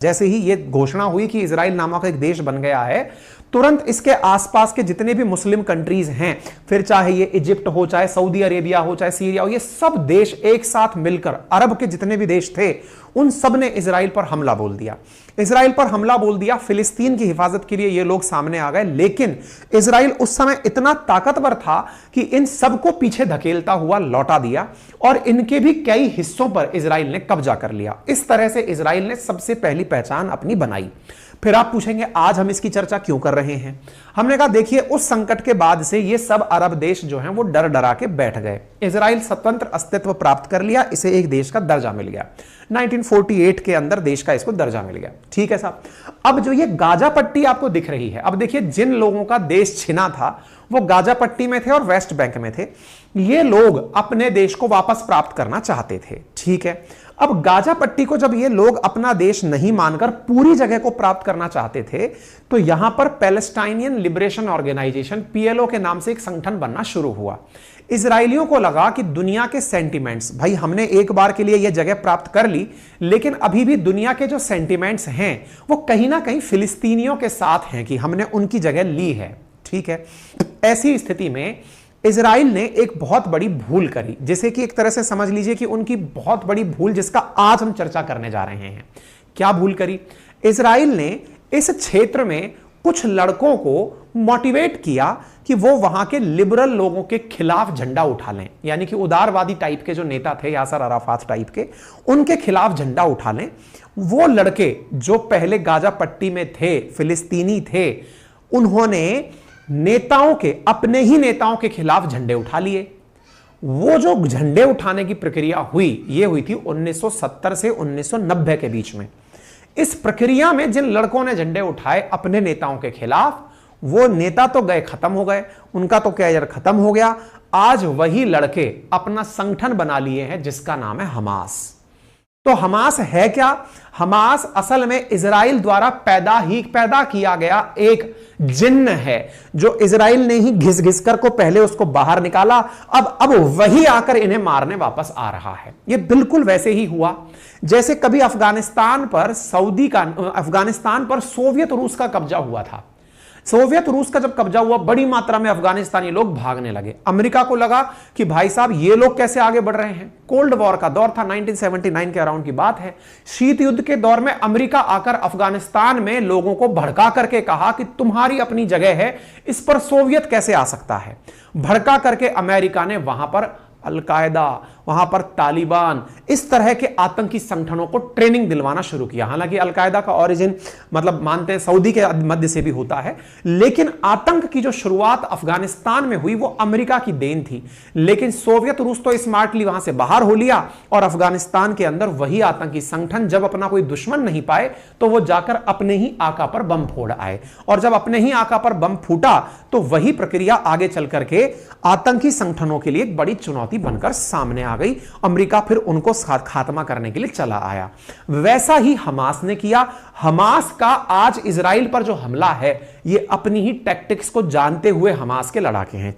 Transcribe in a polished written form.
जैसे ही ये घोषणा हुई कि इजराइल नामक एक देश बन गया है, तुरंत इसके आसपास के जितने भी मुस्लिम कंट्रीज हैं, फिर चाहे ये इजिप्ट हो, चाहे सऊदी अरेबिया हो, चाहे सीरिया हो, ये सब देश एक साथ मिलकर, अरब के जितने भी देश थे, उन सब ने इजराइल पर हमला बोल दिया। इजराइल पर हमला बोल दिया। फिलिस्तीन की हिफाजत के लिए ये लोग सामने आ गए, लेकिन इजराइल उस समय इतना ताकतवर था कि इन सबको पीछे धकेलता हुआ लौटा दिया और इनके भी कई हिस्सों पर इजराइल ने कब्जा कर लिया। इस तरह से इजराइल ने सबसे पहली पहचान अपनी बनाई। फिर आप पूछेंगे आज हम इसकी चर्चा क्यों कर रहे हैं। हमने कहा देखिए, उस संकट के बाद से ये सब अरब देश जो हैं वो डर डरा के बैठ गए। इजराइल स्वतंत्र अस्तित्व प्राप्त कर लिया, इसे एक देश का दर्जा मिल गया। 1948 के अंदर देश का इसको दर्जा मिल गया। ठीक है साहब। अब जो ये गाजा पट्टी आपको दिख रही है, अब देखिए जिन लोगों का देश छिना था वो गाजा पट्टी में थे और वेस्ट बैंक में थे। ये लोग अपने देश को वापस प्राप्त करना चाहते थे। ठीक है। अब गाजा पट्टी को जब ये लोग अपना देश नहीं मानकर पूरी जगह को प्राप्त करना चाहते थे, तो यहां पर पैलेस्टाइनियन लिबरेशन ऑर्गेनाइजेशन पीएलओ के नाम से एक संगठन बनना शुरू हुआ। इजरायलियों को लगा कि दुनिया के सेंटिमेंट्स, भाई हमने एक बार के लिए यह जगह प्राप्त कर ली, लेकिन अभी भी दुनिया के जो सेंटिमेंट्स हैं वो कहीं ना कहीं फिलिस्तीनियों के साथ हैं कि हमने उनकी जगह ली है। ठीक है। ऐसी स्थिति में इजराइल ने एक बहुत बड़ी भूल करी, जिसे कि एक तरह से समझ लीजिए कि उनकी बहुत बड़ी भूल, जिसका आज हम चर्चा करने जा रहे हैं। क्या भूल करी? इजराइल ने इस क्षेत्र में कुछ लड़कों को मोटिवेट किया कि वो वहां के लिबरल लोगों के खिलाफ झंडा उठा लें, यानी कि उदारवादी टाइप के जो नेता थे, यासर अराफात टाइप के, उनके खिलाफ झंडा उठा लें। वो लड़के जो पहले गाजा पट्टी में थे, फिलिस्तीनी थे, उन्होंने नेताओं के, अपने ही नेताओं के खिलाफ झंडे उठा लिए। वो जो झंडे उठाने की प्रक्रिया हुई, ये हुई थी 1970 से 1990 के बीच में। इस प्रक्रिया में जिन लड़कों ने झंडे उठाए अपने नेताओं के खिलाफ, वो नेता तो गए, खत्म हो गए, उनका तो कैरियर खत्म हो गया। आज वही लड़के अपना संगठन बना लिए हैं जिसका नाम है हमास। तो हमास है क्या? हमास असल में इजराइल द्वारा पैदा किया गया एक जिन्न है, जो इजराइल ने ही घिस घिस कर को पहले उसको बाहर निकाला, अब वही आकर इन्हें मारने वापस आ रहा है। यह बिल्कुल वैसे ही हुआ जैसे कभी अफगानिस्तान पर सोवियत रूस का कब्जा हुआ था। सोवियत रूस का जब कब्जा हुआ, बड़ी मात्रा में अफगानिस्तानी लोग भागने लगे। अमेरिका को लगा कि भाई साहब ये लोग कैसे आगे बढ़ रहे हैं। कोल्ड वॉर का दौर था, 1979 के अराउंड की बात है। शीत युद्ध के दौर में अमेरिका आकर अफगानिस्तान में लोगों को भड़का करके कहा कि तुम्हारी अपनी जगह है, इस पर सोवियत कैसे आ सकता है। भड़का करके अमेरिका ने वहां पर अल-कायदा, वहां पर तालिबान, इस तरह के आतंकी संगठनों को ट्रेनिंग दिलवाना शुरू किया। हालांकि अल-कायदा का ओरिजिन मतलब मानते हैं सऊदी के मध्य से भी होता है, लेकिन आतंक की जो शुरुआत अफगानिस्तान में हुई वो अमेरिका की देन थी। लेकिन सोवियत रूस तो स्मार्टली वहां से बाहर हो लिया और अफगानिस्तान के अंदर वही आतंकी संगठन जब अपना कोई दुश्मन नहीं पाए तो वो जाकर अपने ही आका पर बम फोड़ आए, और जब अपने ही आका पर बम फूटा तो वही प्रक्रिया आगे चल करके आतंकी संगठनों के लिए एक बड़ी चुनौती बनकर सामने आ गई। अमेरिका फिर उनको खात्मा करने के लिए चला आया। वैसा ही हमास ने किया। हमास का आज इजराइल पर जो हमला है, ये अपनी ही टैक्टिक्स को जानते हुए हमास के लड़ाके हैं।